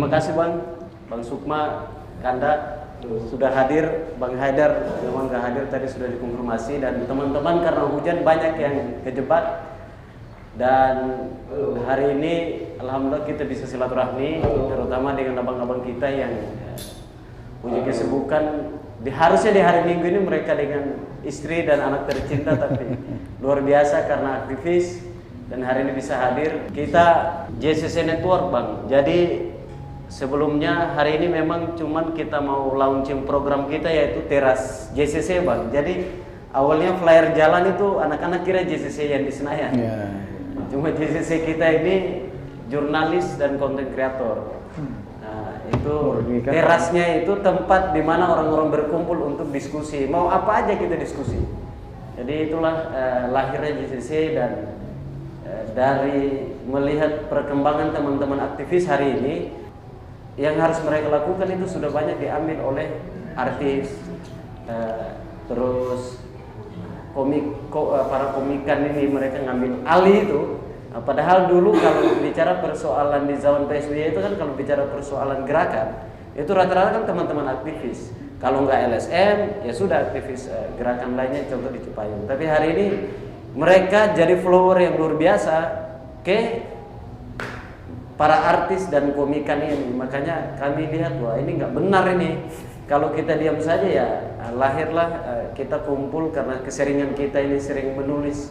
terima kasih Bang Sukma, Kanda sudah hadir, Bang Haidar memang nggak hadir tadi sudah dikonfirmasi, dan teman-teman karena hujan banyak yang kejebak. Dan hari ini alhamdulillah kita bisa silaturahmi, terutama dengan abang-abang kita yang punya kesibukan. Harusnya di hari Minggu ini mereka dengan istri dan anak tercinta, tapi luar biasa karena aktivis dan hari ini bisa hadir. Kita JCC Network Bang, jadi sebelumnya hari ini memang cuman kita mau launching program kita yaitu Teras JCC Bang. Jadi awalnya flyer jalan itu anak-anak kira JCC yang di Senayan. Cuma JCC kita ini jurnalis dan konten kreator. Nah, itu terasnya itu tempat di mana orang-orang berkumpul untuk diskusi. Mau apa aja kita diskusi. Jadi itulah lahirnya JCC, dan dari melihat perkembangan teman-teman aktivis hari ini, yang harus mereka lakukan itu sudah banyak diambil oleh artis, terus para komikan ini mereka ngambil alih itu. Nah, padahal dulu kalau bicara persoalan di zaman PSBY itu kan, kalau bicara persoalan gerakan itu rata-rata kan teman-teman aktivis. Kalau nggak LSM ya sudah aktivis gerakan lainnya, contoh di Cipayung. Tapi hari ini mereka jadi follower yang luar biasa ke para artis dan komikan ini. Makanya kami lihat wah ini nggak benar ini. Kalau kita diam saja ya lahirlah kita kumpul karena keseringan kita ini sering menulis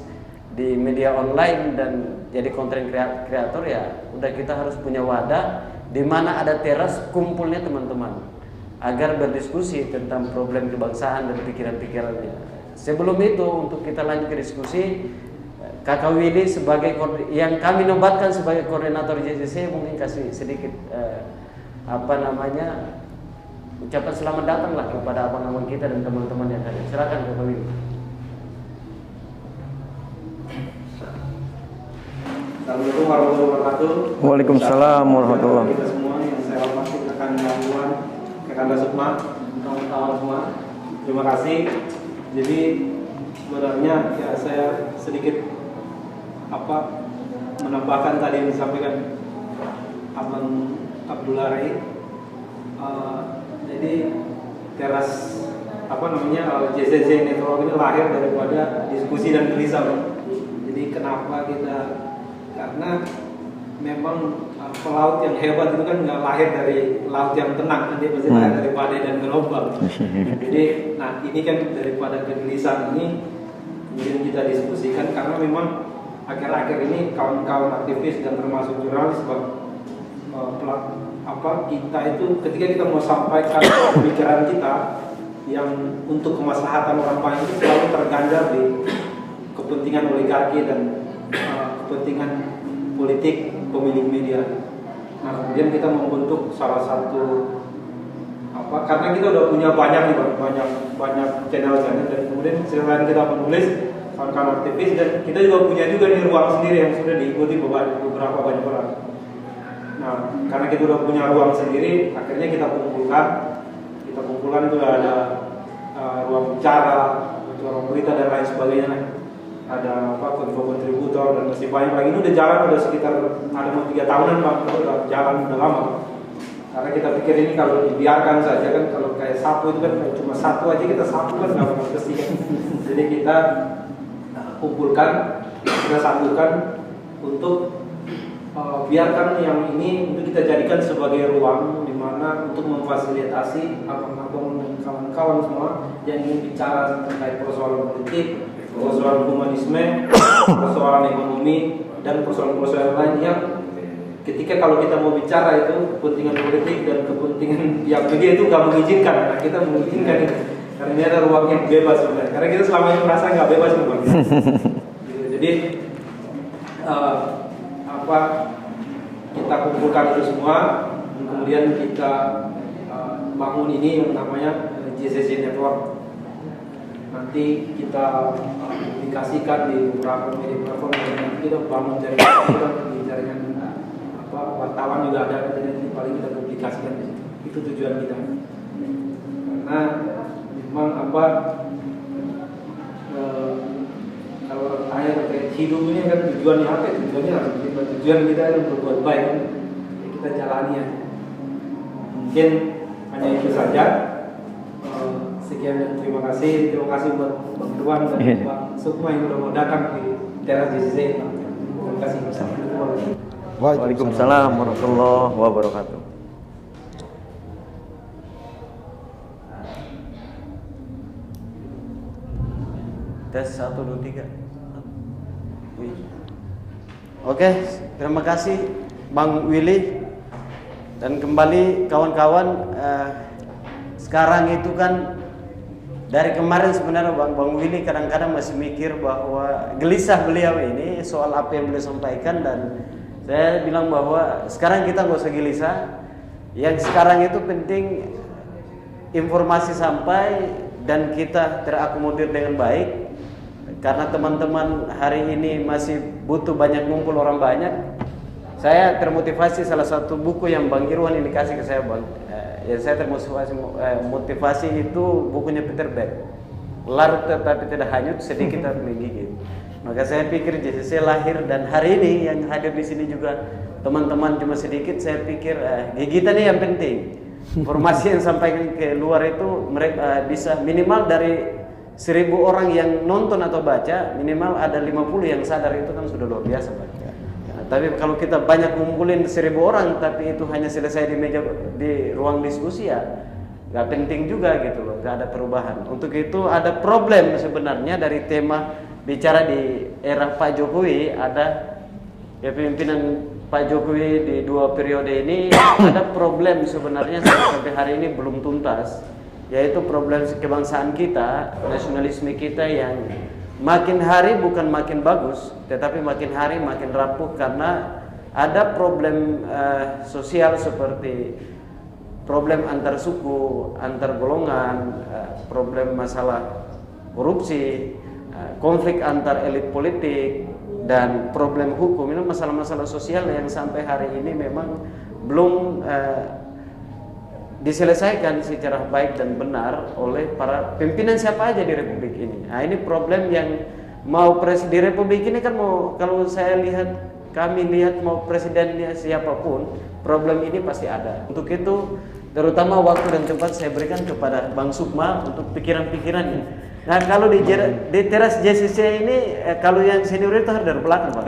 di media online dan jadi konten kreator, ya udah kita harus punya wadah di mana ada teras kumpulnya teman-teman agar berdiskusi tentang problem kebangsaan dan pikiran-pikirannya. Sebelum itu untuk kita lanjut ke diskusi, Kakak Willy sebagai yang kami nobatkan sebagai koordinator JCC mungkin kasih sedikit ucapan selamat datang lah kepada abang-abang kita dan teman-teman yang hadir. Silakan Kakak Willy. Assalamualaikum warahmatullahi wabarakatuh. Waalaikumsalam warahmatullahi wabarakatuh. Kita semua yang saya hormati rekan Yanuan, rekan Sukma, kawan-kawan semua. Terima kasih. Jadi sebenarnya ya saya sedikit menambahkan tadi yang disampaikan Abang Abdullah Rai. Jadi teras JCC Network ini lahir daripada diskusi dan gelisah. Jadi kenapa kita, karena memang pelaut yang hebat itu kan nggak lahir dari laut yang tenang, dia pasti lahir dari badai dan gelombang. Jadi, nah ini kan daripada kegelisahan ini kemudian kita diskusikan, karena memang akhir-akhir ini kawan-kawan aktivis dan termasuk jurnalis kita itu ketika kita mau sampaikan pemikiran kita yang untuk kemaslahatan orang banyak itu selalu terganjal di kepentingan oligarki dan kepentingan politik pemilik media. Nah kemudian kita membentuk salah satu karena kita udah punya banyak channel-channel, dan kemudian selain kita menulis kawan-kawan aktivis, dan kita juga punya nih ruang sendiri yang sudah diikuti beberapa banyak orang. Nah karena kita udah punya ruang sendiri, akhirnya kita kumpulkan itu ada ruang bicara, ruang berita dan lain sebagainya. Ada kontributor dan masih banyak lagi. Ini udah jalan udah sekitar ada mau 3 tahunan Bang, itu udah jalan udah lama. Karena kita pikir ini kalau dibiarkan saja kan, kalau kayak sapu itu kan cuma satu aja kita sapu kan nggak bakal bersih kan. Jadi kita kumpulkan, kita satukan untuk biarkan yang ini untuk kita jadikan sebagai ruang di mana untuk memfasilitasi abang-abang dan kawan-kawan semua yang ingin bicara terkait persoalan politik, persoalan humanisme, persoalan ekonomi, dan persoalan-persoalan lain yang ketika kalau kita mau bicara itu kepentingan politik dan kepentingan yang media itu nggak mengizinkan. Nah kita mengizinkan itu karena ini ada ruang yang bebas sebenarnya. Karena kita selama ini merasa nggak bebas memang. Jadi kita kumpulkan itu semua, kemudian kita bangun ini yang namanya JCC Network. Nanti kita publikasikan di beberapa media platform, dan kita bangun jaringan wartawan juga ada, dan paling kita publikasikan di situ. Itu tujuan kita. Karena memang kalau tanya terkait hidup ini kan tujuannya apa? Tujuan kita untuk berbuat baik, kita jalani aja. Mungkin hanya itu saja. Sekian dan terima kasih buat Bang Irwan dan Bang Sukma yang udah mau datang di teras JCC. Terima kasih. Waalaikumsalam warahmatullahi wabarakatuh. Tes 1, 2, 3. Oke, terima kasih Bang Willy. Dan kembali kawan-kawan, sekarang itu kan dari kemarin sebenarnya Bang Willy kadang-kadang masih mikir bahwa gelisah beliau ini soal apa yang beliau sampaikan, dan saya bilang bahwa sekarang kita nggak usah gelisah. Yang sekarang itu penting informasi sampai dan kita terakomodir dengan baik. Karena teman-teman hari ini masih butuh banyak ngumpul orang banyak. Saya termotivasi salah satu buku yang Bang Irwan ini kasih ke saya, Bang. Saya termotivasi itu bukunya Peter Beck. Larut tetapi tidak hanyut, sedikit tapi menggigit. Maka saya pikir JCC lahir, dan hari ini yang hadir di sini juga teman-teman cuma sedikit. Saya pikir gigitannya yang penting. Informasi yang sampai ke luar itu mereka bisa minimal dari 1000 orang yang nonton atau baca, minimal ada 50 yang sadar, itu kan sudah luar biasa, Pak. Nah, tapi kalau kita banyak ngumpulin 1000 orang tapi itu hanya selesai di ruang diskusi, ya nggak penting juga gitu loh, nggak ada perubahan. Untuk itu ada problem sebenarnya dari tema bicara di era Pak Jokowi, ada kepemimpinan Pak Jokowi di 2 periode ini ada problem sebenarnya sampai hari ini belum tuntas, yaitu problem kebangsaan kita, nasionalisme kita yang makin hari bukan makin bagus, tetapi makin hari makin rapuh karena ada problem sosial seperti problem antar suku, antar golongan, problem masalah korupsi, konflik antar elit politik, dan problem hukum. Ini masalah-masalah sosial yang sampai hari ini memang belum diselesaikan secara baik dan benar oleh para pimpinan siapa aja di Republik ini. Nah, ini problem yang mau di Republik ini kan mau, kalau saya lihat, kami lihat mau presidennya siapapun, problem ini pasti ada. Untuk itu, terutama waktu dan tempat saya berikan kepada Bang Sukma untuk pikiran-pikirannya. Nah, kalau di teras JCC ini, kalau yang senior itu harus dari belakang, Pak.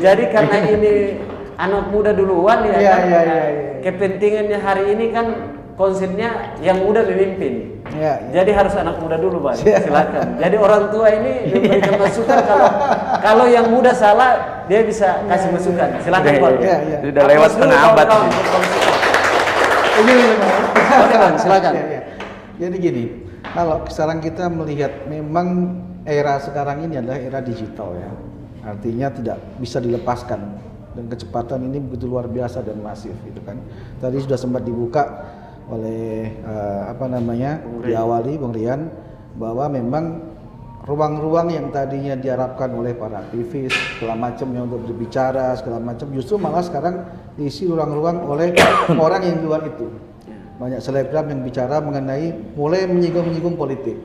Jadi karena ini anak muda duluan ya, kepentingannya hari ini kan konsepnya yang muda memimpin. Jadi harus anak muda dulu, Pak. Silakan. Jadi orang tua ini memberikan masukan, kalau yang muda salah dia bisa kasih masukan. Silakan, Pak. Sudah lewat setengah abad. Ini Oke, Bang, silakan. Jadi gini, kalau sekarang kita melihat memang era sekarang ini adalah era digital ya. Artinya tidak bisa dilepaskan, dan kecepatan ini begitu luar biasa dan masif gitu kan. Tadi sudah sempat dibuka oleh diawali Bung Rian, bahwa memang ruang-ruang yang tadinya diharapkan oleh para aktivis segala macam yang untuk berbicara segala macam, justru malah sekarang diisi ruang-ruang oleh orang yang di luar itu. Banyak selebgram yang bicara mengenai, mulai menyinggung politik.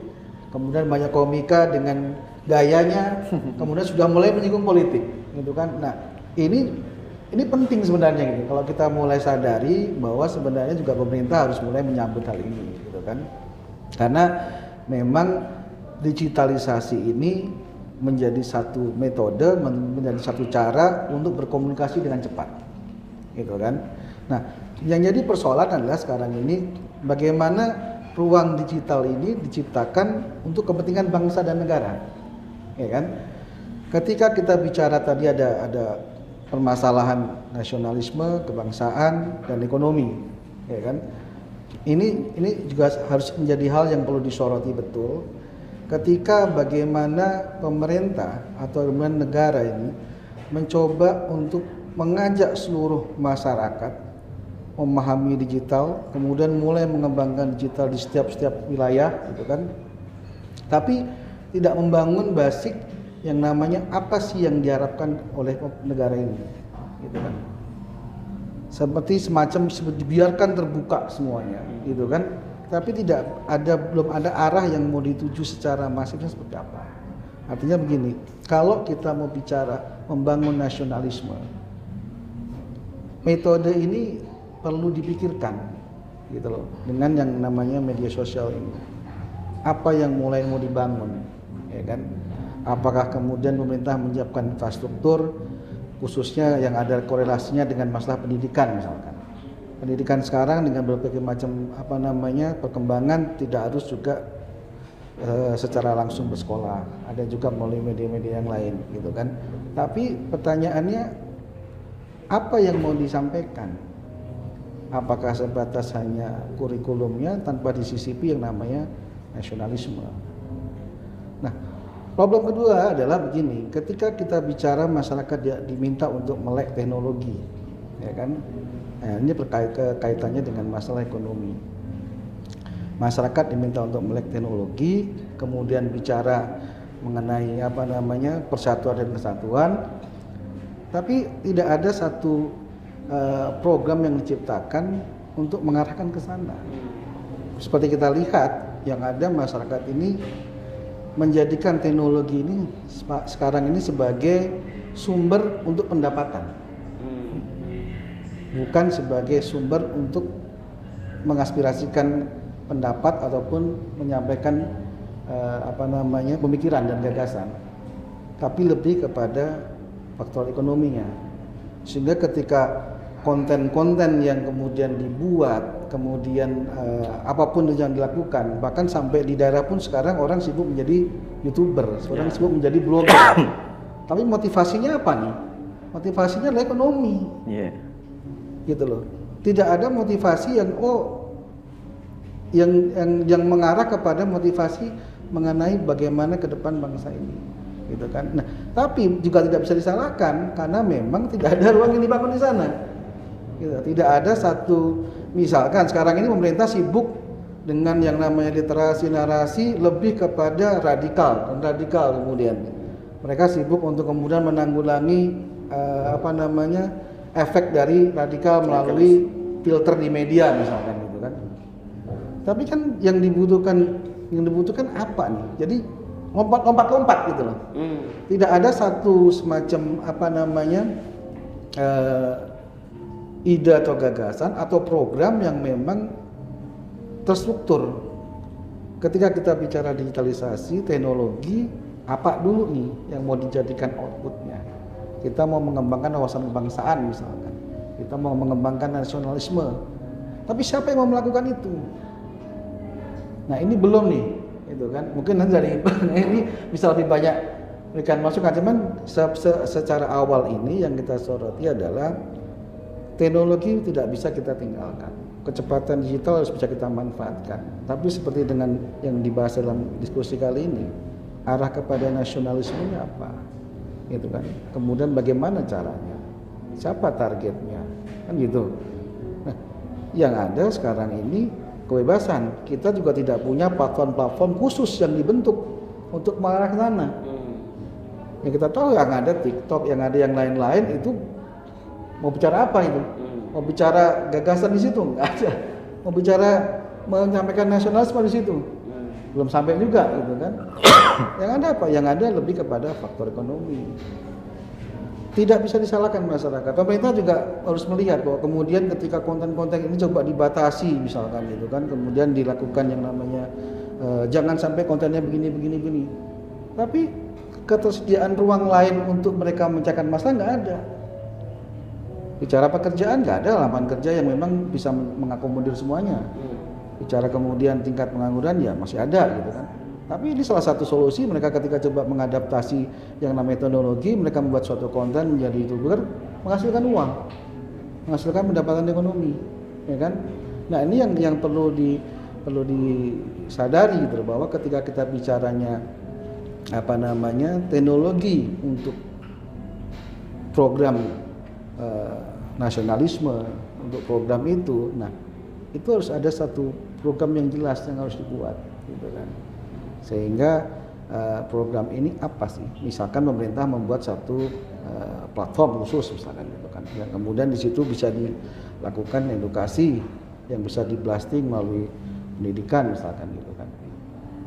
Kemudian banyak komika dengan gayanya, kemudian sudah mulai menyinggung politik, gitu kan. Nah, ini penting sebenarnya gitu. Kalau kita mulai sadari bahwa sebenarnya juga pemerintah harus mulai menyambut hal ini, gitu kan. Karena memang digitalisasi ini menjadi satu metode, menjadi satu cara untuk berkomunikasi dengan cepat, gitu kan. Nah, yang jadi persoalan adalah sekarang ini bagaimana ruang digital ini diciptakan untuk kepentingan bangsa dan negara, ya kan? Ketika kita bicara tadi ada permasalahan nasionalisme, kebangsaan, dan ekonomi, ya kan? Ini juga harus menjadi hal yang perlu disoroti betul. Ketika bagaimana pemerintah atau negara ini mencoba untuk mengajak seluruh masyarakat memahami digital, kemudian mulai mengembangkan digital di setiap wilayah, gitu kan. Tapi tidak membangun basic yang namanya apa sih yang diharapkan oleh negara ini, gitu kan. Seperti semacam dibiarkan terbuka semuanya, gitu kan. Tapi belum ada arah yang mau dituju secara masifnya seperti apa. Artinya begini, kalau kita mau bicara membangun nasionalisme, metode ini perlu dipikirkan gitu loh dengan yang namanya media sosial ini. Apa yang mulai mau dibangun, ya kan? Apakah kemudian pemerintah menyiapkan infrastruktur khususnya yang ada korelasinya dengan masalah pendidikan misalkan. Pendidikan sekarang dengan berbagai macam perkembangan tidak harus juga secara langsung bersekolah, ada juga melalui media-media yang lain gitu kan. Tapi pertanyaannya apa yang mau disampaikan? Apakah sebatas hanya kurikulumnya tanpa disisipi yang namanya nasionalisme? Nah, problem kedua adalah begini, ketika kita bicara masyarakat diminta untuk melek teknologi, ya kan? Nah, ini kaitannya dengan masalah ekonomi. Masyarakat diminta untuk melek teknologi, kemudian bicara mengenai persatuan dan kesatuan, tapi tidak ada satu program yang diciptakan untuk mengarahkan ke sana. Seperti kita lihat, yang ada masyarakat ini menjadikan teknologi ini sekarang ini sebagai sumber untuk pendapatan, bukan sebagai sumber untuk mengaspirasikan pendapat ataupun menyampaikan pemikiran dan gagasan, tapi lebih kepada faktor ekonominya. Sehingga ketika konten-konten yang kemudian dibuat, kemudian apapun yang dilakukan, bahkan sampai di daerah pun sekarang orang sibuk menjadi YouTuber, orang sibuk menjadi blogger. Tapi motivasinya apa nih? Motivasinya adalah ekonomi. Gitu loh. Tidak ada motivasi yang mengarah kepada motivasi mengenai bagaimana ke depan bangsa ini, gitu kan. Nah, tapi juga tidak bisa disalahkan karena memang tidak ada ruang yang dibangun di sana. Gitu. Tidak ada satu, misalkan sekarang ini pemerintah sibuk dengan yang namanya literasi narasi lebih kepada radikal kemudian mereka sibuk untuk kemudian menanggulangi efek dari radikal melalui filter di media misalkan gitu kan. Tapi kan yang dibutuhkan apa nih? Jadi lompat-lompat gitu loh. Tidak ada satu semacam ide atau gagasan atau program yang memang terstruktur. Ketika kita bicara digitalisasi, teknologi, apa dulu nih yang mau dijadikan outputnya? Kita mau mengembangkan wawasan kebangsaan misalkan, kita mau mengembangkan nasionalisme, tapi siapa yang mau melakukan itu? Nah ini belum nih, itu kan? Mungkin nanti dari ini bisa lebih banyak berikan masukan. Cuman secara awal ini yang kita soroti adalah teknologi tidak bisa kita tinggalkan. Kecepatan digital harus bisa kita manfaatkan. Tapi seperti dengan yang dibahas dalam diskusi kali ini, arah kepada nasionalismenya apa? Gitu kan. Kemudian bagaimana caranya? Siapa targetnya? Kan gitu. Nah, yang ada sekarang ini kebebasan. Kita juga tidak punya platform-platform khusus yang dibentuk untuk mengarah ke sana. Yang kita tahu yang ada TikTok, yang ada yang lain-lain itu mau bicara apa itu? Mau bicara gagasan di situ? Nggak ada. Mau bicara menyampaikan nasionalisme di situ? Belum sampai juga gitu kan. Yang ada apa? Yang ada lebih kepada faktor ekonomi. Tidak bisa disalahkan masyarakat. Pemerintah juga harus melihat bahwa kemudian ketika konten-konten ini coba dibatasi misalkan gitu kan, kemudian dilakukan yang namanya jangan sampai kontennya begini. Tapi ketersediaan ruang lain untuk mereka mencahkan masalah nggak ada. Bicara pekerjaan nggak ada lapangan kerja yang memang bisa mengakomodir semuanya. Bicara kemudian tingkat pengangguran ya masih ada gitu kan. Tapi ini salah satu solusi mereka ketika coba mengadaptasi yang namanya teknologi, mereka membuat suatu konten menjadi YouTuber, menghasilkan uang, menghasilkan pendapatan ekonomi, ya kan? Nah ini yang perlu disadari gitu, bahwa ketika kita bicaranya teknologi untuk program nasionalisme, untuk program itu, nah itu harus ada satu program yang jelas yang harus dibuat, gitu kan? Sehingga program ini apa sih? Misalkan pemerintah membuat satu platform khusus misalkan gitu kan, yang kemudian di situ bisa dilakukan edukasi yang bisa di-blasting melalui pendidikan misalkan gitu kan.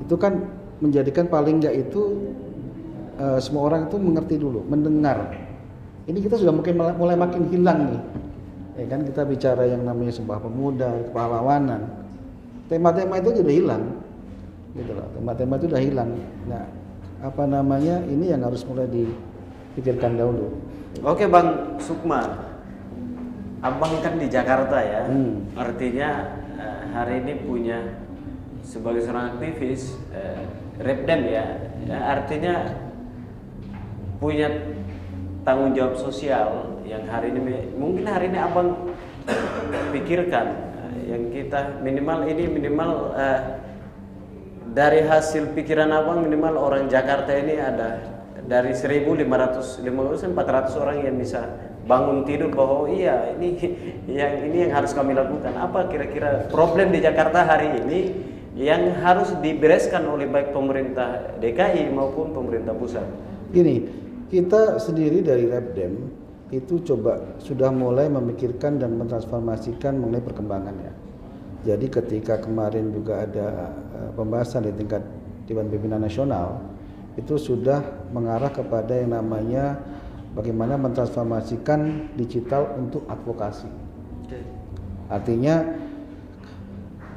Itu kan menjadikan paling enggak itu semua orang itu mengerti dulu, mendengar. Ini kita sudah mungkin mulai makin hilang nih Ya kan kita bicara yang namanya Sumpah Pemuda, kepahlawanan. Tema-tema itu sudah hilang. Gitu loh. Tema-tema itu sudah hilang. Nah, apa namanya? Ini yang harus mulai dipikirkan dahulu. Oke Bang Sukma, Abang kan di Jakarta ya, artinya hari ini punya sebagai seorang aktivis Repdem ya, artinya punya tanggung jawab sosial yang hari ini mungkin hari ini Abang pikirkan, yang kita minimal dari hasil pikiran Abang minimal orang Jakarta ini ada dari 1.500 400 orang yang bisa bangun tidur bahwa iya ini yang harus kami lakukan. Apa kira-kira problem di Jakarta hari ini yang harus dibereskan oleh baik pemerintah DKI maupun pemerintah pusat? Gini, kita sendiri dari Repdem itu sudah mulai memikirkan dan mentransformasikan mengenai perkembangannya. Jadi ketika kemarin juga ada pembahasan di tingkat Dewan Pimpinan Nasional, itu sudah mengarah kepada yang namanya bagaimana mentransformasikan digital untuk advokasi. Artinya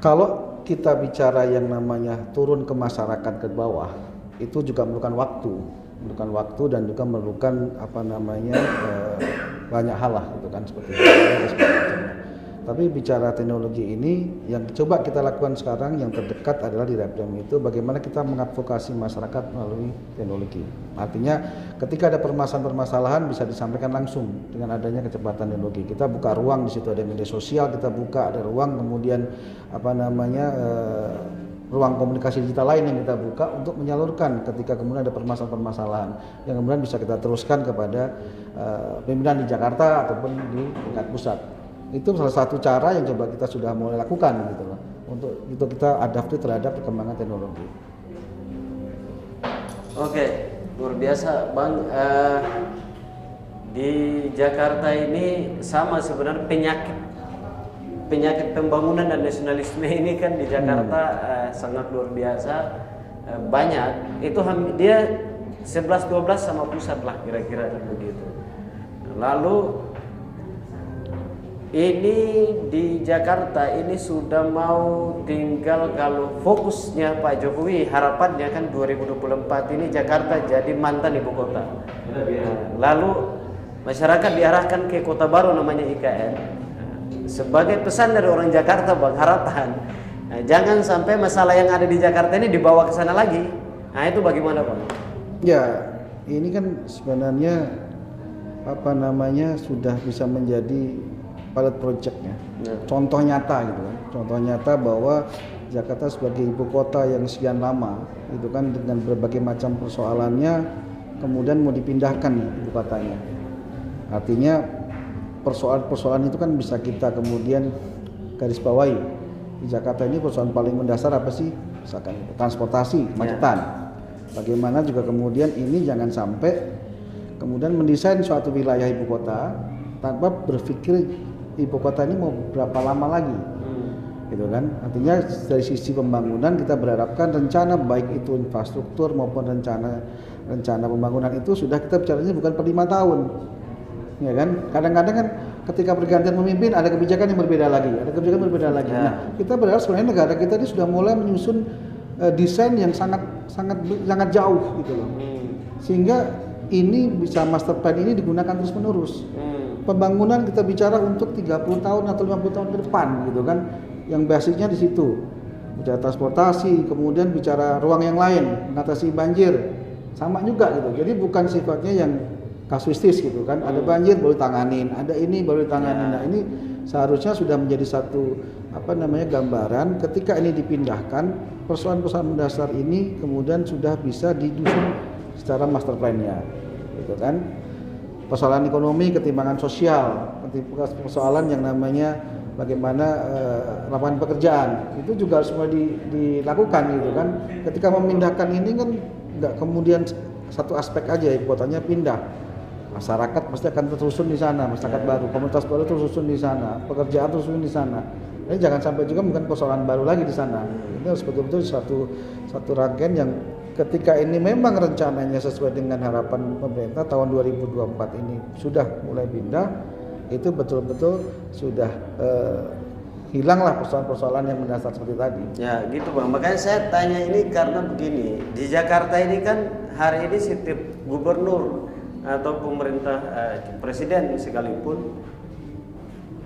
kalau kita bicara yang namanya turun ke masyarakat ke bawah, itu juga memerlukan waktu dan juga memerlukan banyak hal lah gitu kan, seperti itu. Tapi bicara teknologi ini yang coba kita lakukan sekarang yang terdekat adalah di Repdem itu bagaimana kita mengadvokasi masyarakat melalui teknologi. Artinya ketika ada permasalahan bisa disampaikan langsung dengan adanya kecepatan teknologi. Kita buka ruang, di situ ada media sosial, kita buka ada ruang, kemudian ruang komunikasi digital lain yang kita buka untuk menyalurkan ketika kemudian ada permasalahan yang kemudian bisa kita teruskan kepada pimpinan di Jakarta ataupun di tingkat pusat. Itu salah satu cara yang coba kita sudah mulai lakukan gitu loh, untuk itu kita adaptif terhadap perkembangan teknologi. Oke, luar biasa Bang. Di Jakarta ini sama sebenarnya penyakit pembangunan dan nasionalisme ini kan di Jakarta sangat luar biasa, banyak. Itu dia 11-12 sama pusat lah kira-kira begitu. Lalu ini di Jakarta ini sudah mau tinggal, kalau fokusnya Pak Jokowi harapannya kan 2024 ini Jakarta jadi mantan ibu kota. Lalu masyarakat diarahkan ke kota baru namanya IKN. Sebagai pesan dari orang Jakarta Bang, harapan jangan sampai masalah yang ada di Jakarta ini dibawa ke sana lagi. Nah itu bagaimana Bang? Ya ini kan sebenarnya sudah bisa menjadi pilot projectnya, contoh nyata gitu kan, contoh nyata bahwa Jakarta sebagai ibu kota yang sekian lama itu kan dengan berbagai macam persoalannya kemudian mau dipindahkan ibu kotanya. Artinya persoalan-persoalan itu kan bisa kita kemudian garis bawahi. Di Jakarta ini persoalan paling mendasar apa sih? Misalkan transportasi, kemacetan. Bagaimana juga kemudian ini jangan sampai kemudian mendesain suatu wilayah ibu kota tanpa berpikir ibu kota ini mau berapa lama lagi, gitu kan? Artinya dari sisi pembangunan kita berharapkan rencana baik itu infrastruktur maupun rencana pembangunan itu sudah kita bicaranya bukan per 5 tahun, ya kan? Kadang-kadang kan ketika pergantian pemimpin ada kebijakan yang berbeda lagi, Nah, kita berharap sebenarnya negara kita ini sudah mulai menyusun desain yang sangat jauh, gitu loh, sehingga ini bisa master plan ini digunakan terus menerus. Pembangunan kita bicara untuk 30 tahun atau 50 tahun ke depan gitu kan, yang basicnya di situ. Bicara transportasi, kemudian bicara ruang yang lain, mengatasi banjir, sama juga gitu. Jadi bukan sifatnya yang kasuistis gitu kan, ada banjir baru tanganin, ada ini baru tanganin. Nah ini seharusnya sudah menjadi satu gambaran ketika ini dipindahkan, persoalan-persoalan mendasar ini kemudian sudah bisa didusun secara master plan-nya gitu kan. Persoalan ekonomi, ketimbangan sosial, persoalan yang namanya bagaimana lapangan pekerjaan, itu juga harus mulai dilakukan gitu kan. Ketika memindahkan ini kan nggak kemudian satu aspek aja ibu kotanya pindah, masyarakat pasti akan tersusun di sana, masyarakat baru, komunitas baru tersusun di sana, pekerjaan tersusun di sana. Ini jangan sampai juga bukan persoalan baru lagi di sana. Ini harus betul-betul satu rangkaian yang ketika ini memang rencananya sesuai dengan harapan pemerintah tahun 2024 ini sudah mulai pindah, itu betul-betul sudah hilanglah persoalan-persoalan yang mendasar seperti tadi. Ya gitu Bang, makanya saya tanya ini karena begini, di Jakarta ini kan hari ini setiap gubernur atau pemerintah presiden sekalipun,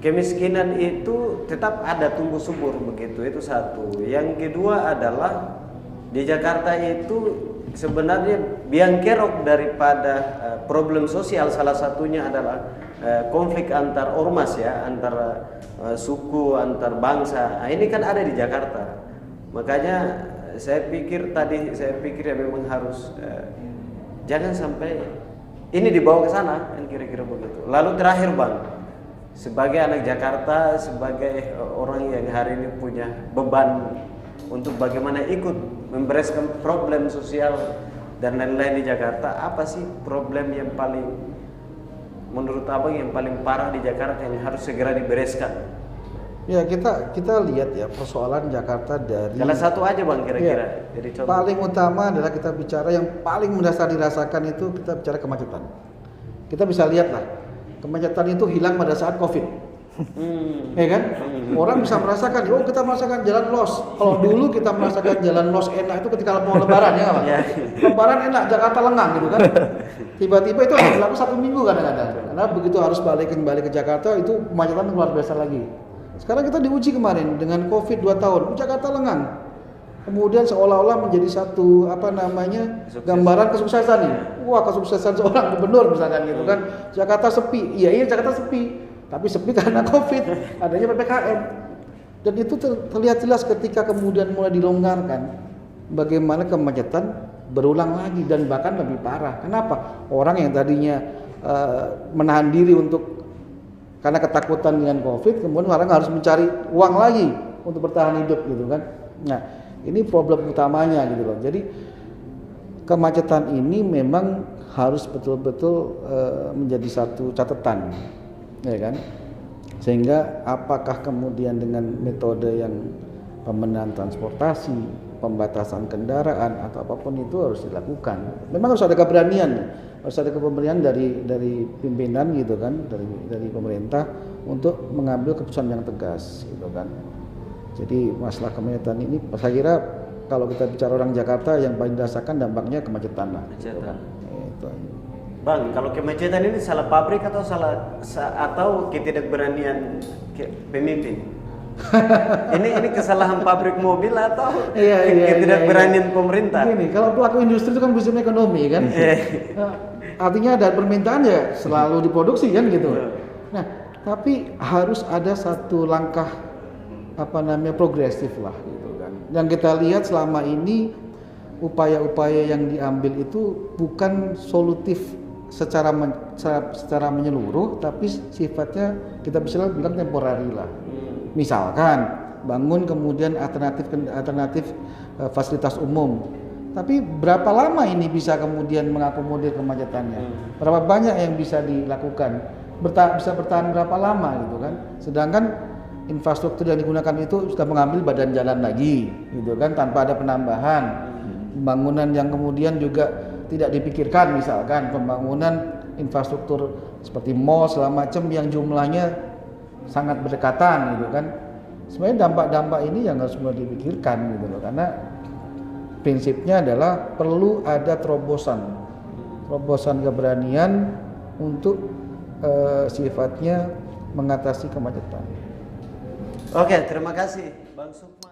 kemiskinan itu tetap ada tumbuh subur begitu, itu satu. Yang kedua adalah di Jakarta itu sebenarnya biang kerok daripada problem sosial salah satunya adalah konflik antar ormas ya, antara suku, antar bangsa. Nah, ini kan ada di Jakarta. Makanya saya pikir ya memang harus jangan sampai ini dibawa ke sana, kan kira-kira begitu. Lalu terakhir Bang, sebagai anak Jakarta, sebagai orang yang hari ini punya beban untuk bagaimana ikut membereskan problem sosial dan lain-lain di Jakarta, apa sih problem yang paling menurut Abang yang paling parah di Jakarta yang harus segera dibereskan? Ya kita lihat ya persoalan Jakarta dari salah satu aja Bang kira-kira. Ya, jadi contoh. paling utama adalah kita bicara yang paling mendasar dirasakan itu kita bicara kemacetan. Kita bisa lihat lah kemacetan itu hilang pada saat COVID. Ya kan? Orang bisa merasakan, oh kita merasakan jalan los. Kalau dulu kita merasakan jalan los enak itu ketika mau lebaran ya Pak. Lebaran enak, Jakarta lengang gitu kan. Tiba-tiba itu harus berlaku 1 minggu kadang-kadang. Karena begitu harus kembali ke Jakarta itu kemacetan luar biasa lagi. Sekarang kita diuji kemarin dengan COVID 2 tahun, Jakarta lengang. Kemudian seolah-olah menjadi satu gambaran kesuksesan nih. Wah, kesuksesan seorang gubernur misalkan gitu kan. Jakarta sepi. Iya Jakarta sepi. Tapi sepi karena COVID, adanya PPKM. Dan itu terlihat jelas ketika kemudian mulai dilonggarkan, bagaimana kemacetan berulang lagi dan bahkan lebih parah. Kenapa? Orang yang tadinya menahan diri karena ketakutan dengan COVID, kemudian orang harus mencari uang lagi untuk bertahan hidup gitu kan. Nah, ini problem utamanya gitu loh. Jadi kemacetan ini memang harus betul-betul menjadi satu catatan. Ya kan, sehingga apakah kemudian dengan metode yang pembenahan transportasi, pembatasan kendaraan atau apapun itu harus dilakukan. Memang harus ada keberanian dari pimpinan gitu kan, dari pemerintah untuk mengambil keputusan yang tegas gitu kan. Jadi masalah kemacetan ini saya kira kalau kita bicara orang Jakarta yang paling dirasakan dampaknya kemacetan lah. Gitu kan. Itu. Bang, kalau kemacetan ini salah pabrik atau ketidakberanian pemimpin? ini kesalahan pabrik mobil atau ketidakberanian pemerintah? Gini, kalau pelaku industri itu kan bisnis ekonomi kan. Artinya ada permintaan ya selalu diproduksi kan gitu. Nah, tapi harus ada satu langkah progresif lah gitu kan. Yang kita lihat selama ini upaya-upaya yang diambil itu bukan solutif secara menyeluruh, tapi sifatnya kita bisa bilang temporari lah. Misalkan bangun kemudian alternatif fasilitas umum, tapi berapa lama ini bisa kemudian mengakomodir kemacetannya? Berapa banyak yang bisa dilakukan? Bisa bertahan berapa lama gitu kan? Sedangkan infrastruktur yang digunakan itu sudah mengambil badan jalan lagi gitu kan, tanpa ada penambahan. Pembangunan yang kemudian juga tidak dipikirkan, misalkan pembangunan infrastruktur seperti mall segala macam yang jumlahnya sangat berdekatan gitu kan. Sebenarnya dampak-dampak ini yang harus mulai dipikirkan gitu loh, karena prinsipnya adalah perlu ada terobosan keberanian untuk sifatnya mengatasi kemacetan. Oke, terima kasih Bang Sukma.